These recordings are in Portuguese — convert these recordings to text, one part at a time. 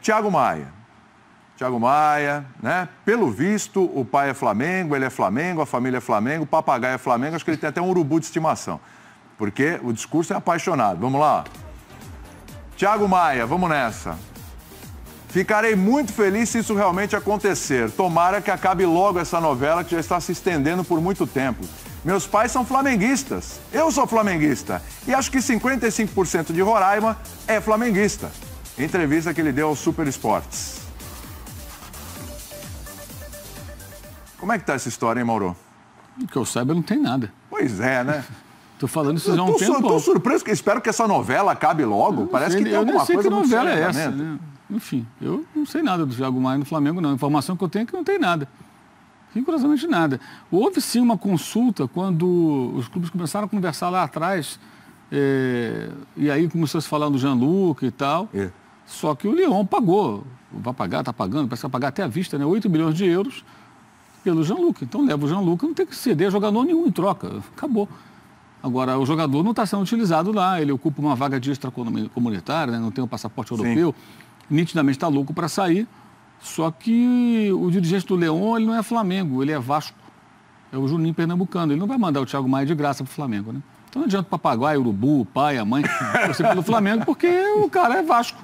Thiago Maia, né? Pelo visto, o pai é Flamengo, ele é Flamengo, a família é Flamengo, o papagaio é Flamengo, acho que ele tem até um urubu de estimação, porque o discurso é apaixonado. Vamos lá. Thiago Maia, vamos nessa. Ficarei muito feliz se isso realmente acontecer. Tomara que acabe logo essa novela que já está se estendendo por muito tempo. Meus pais são flamenguistas, eu sou flamenguista e acho que 55% de Roraima é flamenguista. Entrevista que ele deu ao Super Esportes. Como é que tá essa história, hein, Mauro? O que eu saiba, não tem nada. Pois é, né? Tô falando isso já há um tempo. Tô surpreso, que espero que essa novela acabe logo. Parece que tem alguma coisa muito séria. Eu não sei que novela é essa, né? Enfim, eu não sei nada do Thiago Maia no Flamengo, não. A informação que eu tenho é que não tem nada. Rigorosamente nada. Houve sim uma consulta quando os clubes começaram a conversar lá atrás. E aí começou a se falar do Gianluca e tal. Só que o Lyon pagou. Vai pagar, está pagando, parece que vai pagar até à vista, né? 8 milhões de euros pelo Gianluca. Então leva o Gianluca, não tem que ceder a jogador nenhum em troca. Acabou. Agora, o jogador não está sendo utilizado lá. Ele ocupa uma vaga de extracomunitária, né? Não tem um passaporte europeu. Sim. Nitidamente está louco para sair. Só que o dirigente do Leão, ele não é Flamengo, ele é Vasco. É o Juninho Pernambucano. Ele não vai mandar o Thiago Maia de graça para o Flamengo, né? Então não adianta o papagaio, o urubu, o pai, a mãe, torcer pelo Flamengo, porque o cara é Vasco.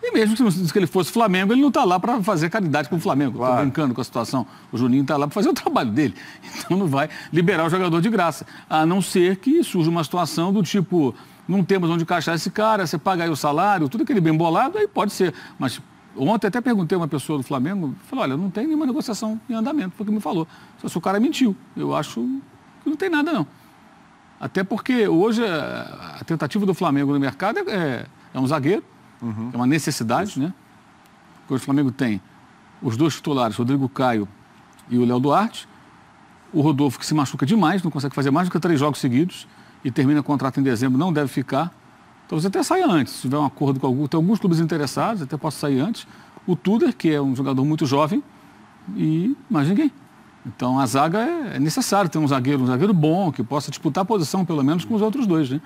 E mesmo que ele fosse Flamengo, ele não está lá para fazer caridade com o Flamengo. Estou brincando com a situação. O Juninho está lá para fazer o trabalho dele. Então não vai liberar o jogador de graça. A não ser que surja uma situação do tipo, não temos onde encaixar esse cara, você paga aí o salário, tudo aquele bem bolado, aí pode ser. Mas ontem até perguntei a uma pessoa do Flamengo, falou, olha, não tem nenhuma negociação em andamento, foi o que me falou. Só se o cara mentiu. Eu acho que não tem nada, não. Até porque hoje a tentativa do Flamengo no mercado é um zagueiro, é uma necessidade, né? Porque hoje o Flamengo tem os dois titulares, Rodrigo Caio e o Léo Duarte. O Rodolfo, que se machuca demais, não consegue fazer mais do que 3 jogos seguidos e termina o contrato em dezembro, não deve ficar. Então você até sai antes, se tiver um acordo com algum, tem alguns clubes interessados, até posso sair antes. O Tuder, que é um jogador muito jovem, e mais ninguém. Então a zaga é necessário ter um zagueiro bom, que possa disputar a posição, pelo menos, com os outros dois, né?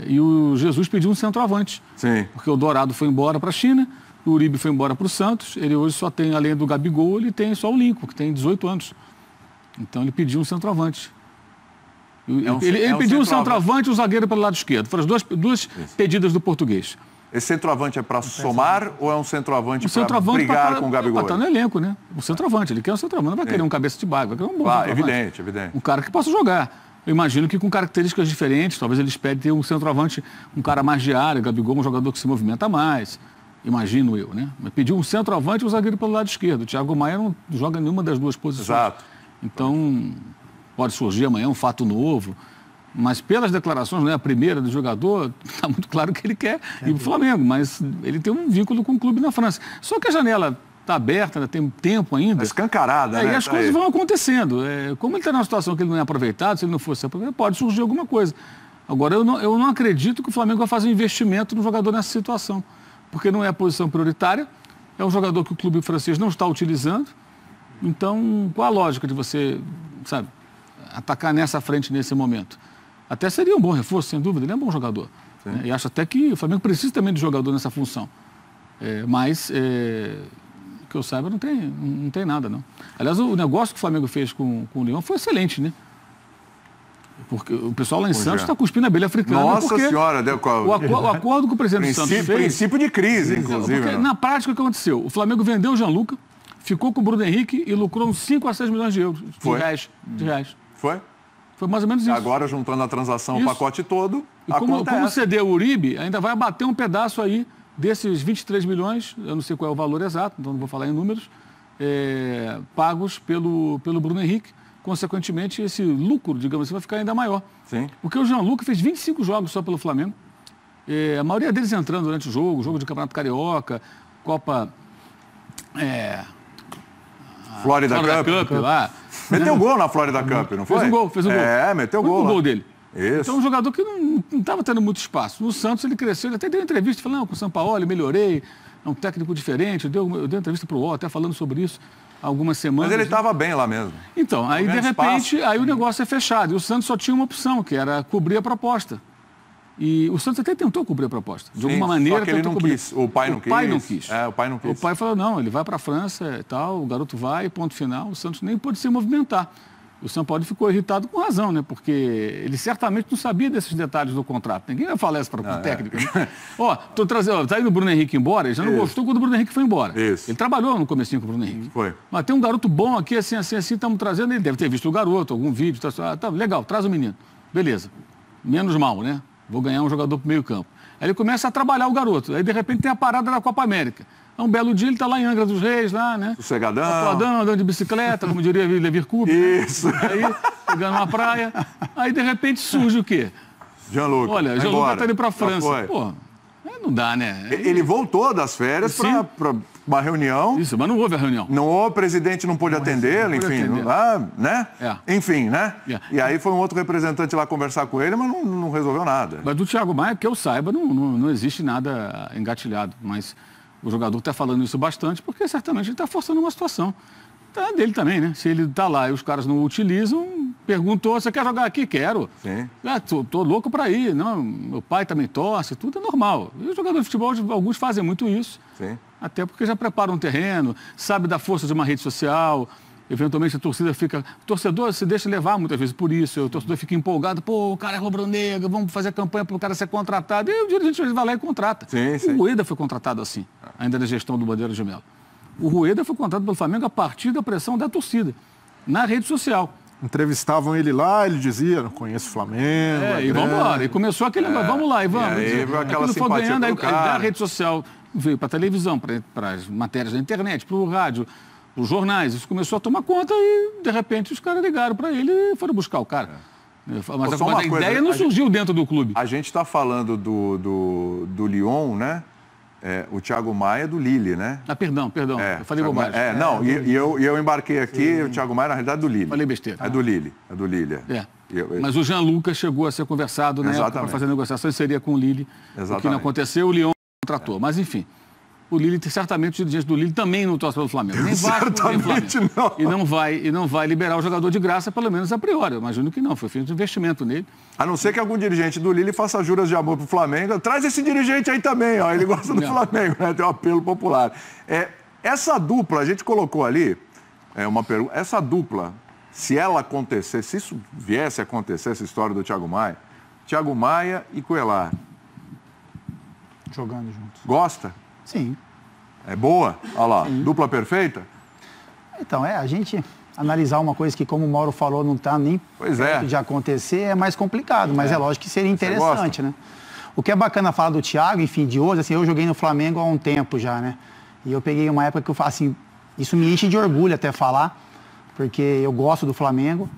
E o Jesus pediu um centroavante. Sim. Porque o Dourado foi embora para a China, o Uribe foi embora para o Santos, ele hoje só tem, além do Gabigol, ele tem só o Lincoln, que tem 18 anos. Então ele pediu um centroavante. Ele pediu um centroavante e um zagueiro pelo lado esquerdo. Foram as duas pedidas do português. Esse centroavante é para somar ou é um centroavante para brigar com o Gabigol? Está no elenco, né? O centroavante, ele quer um centroavante, não vai querer um cabeça de baga, vai querer um bom centroavante. Evidente. Um cara que possa jogar. Eu imagino que com características diferentes, talvez eles pedem ter um centroavante, um cara mais de área, Gabigol, um jogador que se movimenta mais, imagino eu, né? Mas pediu um centroavante e um zagueiro pelo lado esquerdo. O Thiago Maia não joga nenhuma das duas posições. Exato. Então, pode surgir amanhã um fato novo. Mas pelas declarações, né, a primeira do jogador, está muito claro que ele quer ir para o Flamengo, mas ele tem um vínculo com o clube na França. Só que a janela está aberta, né, tem tempo ainda. Escancarada, né? E as coisas vão acontecendo. Como ele está numa situação que ele não é aproveitado, se ele não fosse aproveitado, pode surgir alguma coisa. Agora, eu não acredito que o Flamengo vai fazer um investimento no jogador nessa situação, porque não é a posição prioritária, é um jogador que o clube francês não está utilizando. Então, qual a lógica de você, sabe, atacar nessa frente nesse momento? Até seria um bom reforço, sem dúvida, ele é um bom jogador. Né? E acho até que o Flamengo precisa também de jogador nessa função. Mas, que eu saiba, não tem nada, não. Aliás, o negócio que o Flamengo fez com o Lyon foi excelente, né? Porque o pessoal lá em Santos está cuspindo a abelha africana. Nossa Senhora! O acordo que o presidente do Santos fez... Princípio de crise, inclusive. Porque, na prática, o que aconteceu? O Flamengo vendeu o Gianluca, ficou com o Bruno Henrique e lucrou uns 5 a 6 milhões de euros. De reais. Foi? Foi mais ou menos isso. Agora, juntando a transação, o pacote todo, e como cedeu o Uribe, ainda vai abater um pedaço aí desses 23 milhões, eu não sei qual é o valor exato, então não vou falar em números, pagos pelo Bruno Henrique. Consequentemente, esse lucro, digamos assim, vai ficar ainda maior. Sim. Porque o Gianluca fez 25 jogos só pelo Flamengo. A maioria deles entrando durante o jogo de Campeonato Carioca, Copa... Florida Cup lá. Meteu gol na Florida Cup, não foi? Fez um gol. Meteu gol. O gol dele. Isso. Então, um jogador que não estava tendo muito espaço. No Santos, ele cresceu, ele até deu entrevista, falou, não, com o São Paulo, eu melhorei, é um técnico diferente. Eu dei entrevista para o UOL, até falando sobre isso há algumas semanas. Mas ele estava bem lá mesmo. Então, aí, de repente, aí o negócio é fechado. E o Santos só tinha uma opção, que era cobrir a proposta. E o Santos até tentou cobrir a proposta. De alguma maneira, só que ele não quis. O pai não quis. O pai não quis. O pai não quis. O pai falou, não, ele vai para a França e tal, o garoto vai, ponto final. O Santos nem pôde se movimentar. O São Paulo ficou irritado com razão, né? Porque ele certamente não sabia desses detalhes do contrato. Ninguém vai falar isso para o técnico. Né? Ó, tô trazendo, tá indo o Bruno Henrique embora, ele já não gostou quando o Bruno Henrique foi embora. Isso. Ele trabalhou no comecinho com o Bruno Henrique. Foi. Mas tem um garoto bom aqui, assim, estamos trazendo, ele deve ter visto o garoto, algum vídeo, tá legal, traz o menino. Beleza. Menos mal, né? Vou ganhar um jogador pro meio campo. Aí ele começa a trabalhar o garoto. Aí, de repente, tem a parada da Copa América. Um belo dia ele está lá em Angra dos Reis, lá, né? Sossegadão. Andando de bicicleta, como diria Levir Cuba. Isso. Né? Aí, pegando uma praia. Aí, de repente, surge o quê? Gianluca. Olha, Gianluca está indo para a França. Pô, não dá, né? Ele voltou das férias para uma reunião. Isso, mas não houve a reunião. O presidente não pôde atendê-lo, enfim. Né? Enfim, né? E aí foi um outro representante lá conversar com ele, mas não resolveu nada. Mas do Thiago Maia, que eu saiba, não existe nada engatilhado. Mas o jogador está falando isso bastante porque certamente ele está forçando uma situação. Tá dele também, né? Se ele está lá e os caras não o utilizam, perguntou, você quer jogar aqui? Quero. Sim. Tô louco para ir. Não, meu pai também torce, tudo é normal. E os jogadores de futebol, alguns fazem muito isso. Sim. Até porque já preparam um terreno, sabe da força de uma rede social. Eventualmente a torcida fica... O torcedor se deixa levar muitas vezes por isso. O torcedor fica empolgado. Pô, o cara é rubro-negro, vamos fazer campanha para o cara ser contratado. E o dirigente vai lá e contrata. Sim. O Rueda foi contratado assim, ainda na gestão do Bandeira de Melo. O Rueda foi contratado pelo Flamengo a partir da pressão da torcida, na rede social. Entrevistavam ele lá, ele dizia, não conheço o Flamengo. E vamos embora. E começou aquele vamos lá, e vamos. E aí, aquela foi ganhando, aí da rede social veio para a televisão, para as matérias da internet, para o rádio, para os jornais. Isso começou a tomar conta e, de repente, os caras ligaram para ele e foram buscar o cara. Mas a ideia não surgiu dentro do clube. A gente está falando do Lyon, né? O Thiago Maia é do Lille, né? Perdão. Eu falei bobagem. E eu embarquei aqui, o Thiago Maia, na realidade, é do Lille. Falei besteira. É do Lille. Mas o Gianluca chegou a ser conversado na época para fazer negociações, seria com o Lille. O que não aconteceu, o Lyon contratou. Mas, enfim, o Lille, certamente, o dirigente do Lille também não torce pelo Flamengo. Nem Vasco, nem Flamengo. E não vai liberar o jogador de graça, pelo menos a priori. Eu imagino que não, foi feito um investimento nele. A não ser que algum dirigente do Lille faça juras de amor pro Flamengo. Traz esse dirigente aí também, ó. Ele gosta do Flamengo, né? Tem um apelo popular. Essa dupla, a gente colocou ali, uma pergunta. Essa dupla, se ela acontecer, se isso viesse a acontecer, essa história do Thiago Maia e Coelar. Jogando juntos. Gosta? Sim. É boa? Olha lá, dupla perfeita? Então, a gente analisar uma coisa que, como o Mauro falou, não está nem perto de acontecer, é mais complicado, mas é lógico que seria interessante, né? O que é bacana falar do Thiago, enfim, de hoje, assim, eu joguei no Flamengo há um tempo já, né? E eu peguei uma época que eu falo assim, isso me enche de orgulho até falar, porque eu gosto do Flamengo,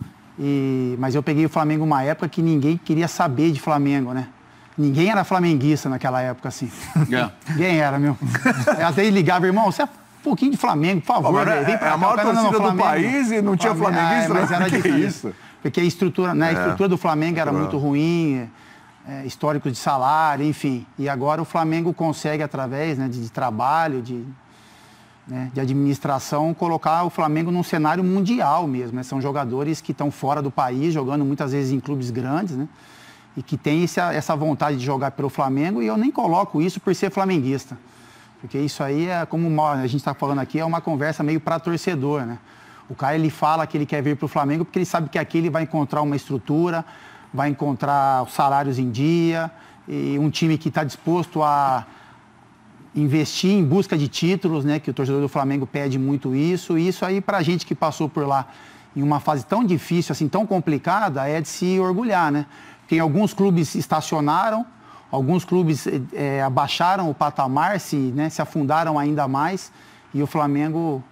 mas eu peguei o Flamengo uma época que ninguém queria saber de Flamengo, né? Ninguém era flamenguista naquela época, assim. Ninguém era, meu. Até ligava, irmão, você é um pouquinho de Flamengo, por favor. Vem pra a maior torcida do país e não tinha flamenguista. Mas era difícil. Isso? Porque a estrutura, né, a estrutura do Flamengo era muito ruim, históricos de salário, enfim. E agora o Flamengo consegue, através de trabalho, de administração, colocar o Flamengo num cenário mundial mesmo. Né? São jogadores que estão fora do país, jogando muitas vezes em clubes grandes, né? E que tem essa vontade de jogar pelo Flamengo, e eu nem coloco isso por ser flamenguista. Porque isso aí como a gente está falando aqui, é uma conversa meio para torcedor, né? O cara, ele fala que ele quer vir para o Flamengo porque ele sabe que aqui ele vai encontrar uma estrutura, vai encontrar os salários em dia, e um time que está disposto a investir em busca de títulos, né? Que o torcedor do Flamengo pede muito isso. E isso aí, para a gente que passou por lá em uma fase tão difícil, assim, tão complicada, é de se orgulhar, né? Porque alguns clubes estacionaram, alguns clubes abaixaram o patamar, se afundaram ainda mais. E o Flamengo,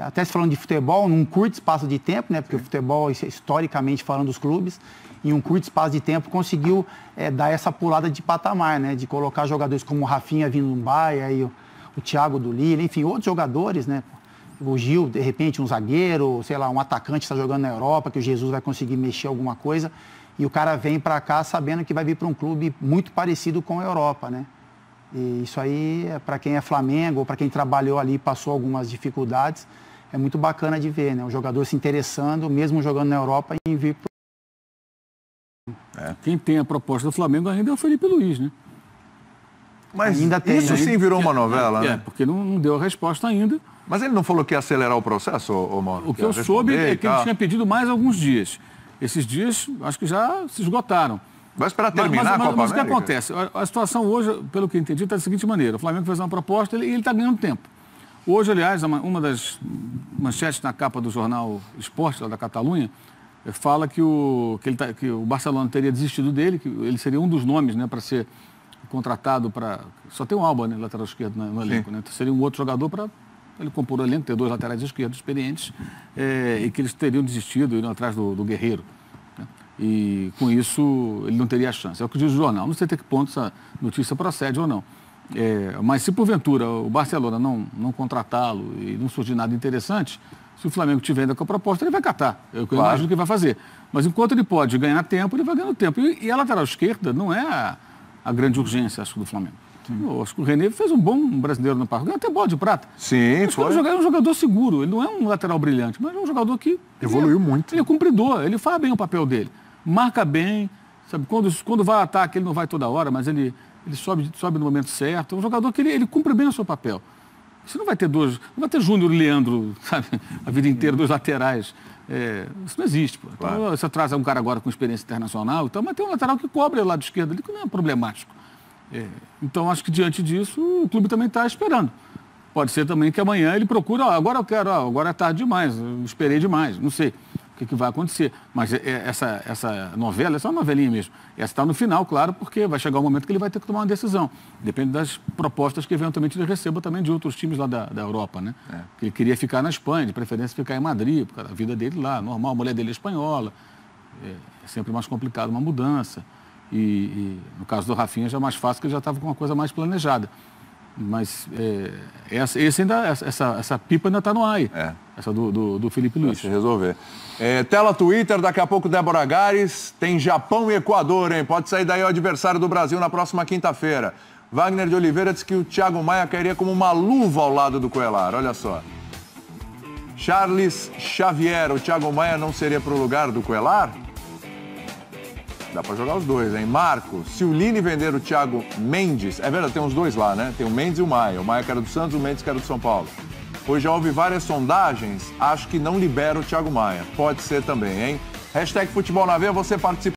até se falando de futebol, num curto espaço de tempo, né? Porque o futebol, historicamente falando dos clubes, em um curto espaço de tempo, conseguiu dar essa pulada de patamar, né? De colocar jogadores como o Rafinha vindo no Bahia, e o Thiago do Lille, enfim, outros jogadores, né? O Gil, de repente, um zagueiro, sei lá, um atacante está jogando na Europa, que o Jesus vai conseguir mexer alguma coisa. E o cara vem para cá sabendo que vai vir para um clube muito parecido com a Europa, né? E isso aí, para quem é Flamengo, ou para quem trabalhou ali e passou algumas dificuldades, é muito bacana de ver, né? O jogador se interessando, mesmo jogando na Europa, em vir para Quem tem a proposta do Flamengo ainda é o Felipe Luiz, né? Mas ainda tem, isso sim virou uma novela, né? Porque não deu a resposta ainda. Mas ele não falou que ia acelerar o processo, Mauro? O que eu soube é que ele tinha pedido mais alguns dias. Esses dias, acho que já se esgotaram. Vai esperar terminar a Copa América? Mas o que acontece? A situação hoje, pelo que eu entendi, está da seguinte maneira. O Flamengo fez uma proposta e ele está ganhando tempo. Hoje, aliás, uma das manchetes na capa do jornal Esporte, lá da Catalunha, fala que o Barcelona teria desistido dele, que ele seria um dos nomes, né, para ser contratado para... Só tem um Alba, né, lateral esquerdo no elenco, né? Então, seria um outro jogador para ele compor o elenco, ter 2 laterais esquerdos experientes, e que eles teriam desistido, indo atrás do Guerreiro. Né? E com isso ele não teria chance. É o que diz o jornal. Não sei até que ponto essa notícia procede ou não. Mas se porventura o Barcelona não contratá-lo e não surgir nada interessante, se o Flamengo tiver ainda com a proposta, ele vai catar. Eu imagino que ele vai fazer. Mas enquanto ele pode ganhar tempo, ele vai ganhando tempo. E a lateral esquerda não é a grande urgência, acho, do Flamengo. Eu acho que o René fez um bom brasileiro no Parque. Ganhou até bola de prata. Sim, foi. É um jogador seguro. Ele não é um lateral brilhante, mas é um jogador que... Evoluiu muito. Ele é cumpridor, ele faz bem o papel dele. Marca bem, sabe? Quando vai ao ataque, ele não vai toda hora, mas ele sobe no momento certo. É um jogador que ele cumpre bem o seu papel. Você não vai ter não vai ter Júnior e Leandro, sabe? A vida inteira, 2 laterais. Isso não existe. Pô. Claro. Então, você traz um cara agora com experiência internacional, então, mas tem um lateral que cobre o lado esquerdo ali, que não é problemático. Então, acho que diante disso, o clube também está esperando. Pode ser também que amanhã ele procura, agora eu quero, agora é tarde demais, eu esperei demais, não sei o que vai acontecer. Mas essa novela, essa é uma novelinha mesmo. Essa está no final, claro, porque vai chegar o momento que ele vai ter que tomar uma decisão. Depende das propostas que eventualmente ele receba também de outros times lá da Europa, né? Que ele queria ficar na Espanha, de preferência ficar em Madrid, por causa da vida dele lá, normal, a mulher dele é espanhola. É sempre mais complicado uma mudança. E no caso do Rafinha já é mais fácil, porque ele já estava com uma coisa mais planejada. Mas essa pipa ainda está no ar aí. Essa do Felipe Luiz. Vai se resolver. Tela Twitter, daqui a pouco Débora Gares. Tem Japão e Equador, hein? Pode sair daí o adversário do Brasil na próxima quinta-feira. Wagner de Oliveira disse que o Thiago Maia cairia como uma luva ao lado do Coelar. Olha só. Charles Xavier, o Thiago Maia não seria para o lugar do Coelar? Dá para jogar os dois, hein? Marco, se o Lini vender o Thiago Mendes... É verdade, tem os dois lá, né? Tem o Mendes e o Maia. O Maia que era do Santos, o Mendes que era do São Paulo. Hoje já houve várias sondagens. Acho que não libera o Thiago Maia. Pode ser também, hein? #Futebol na Veia, você participa.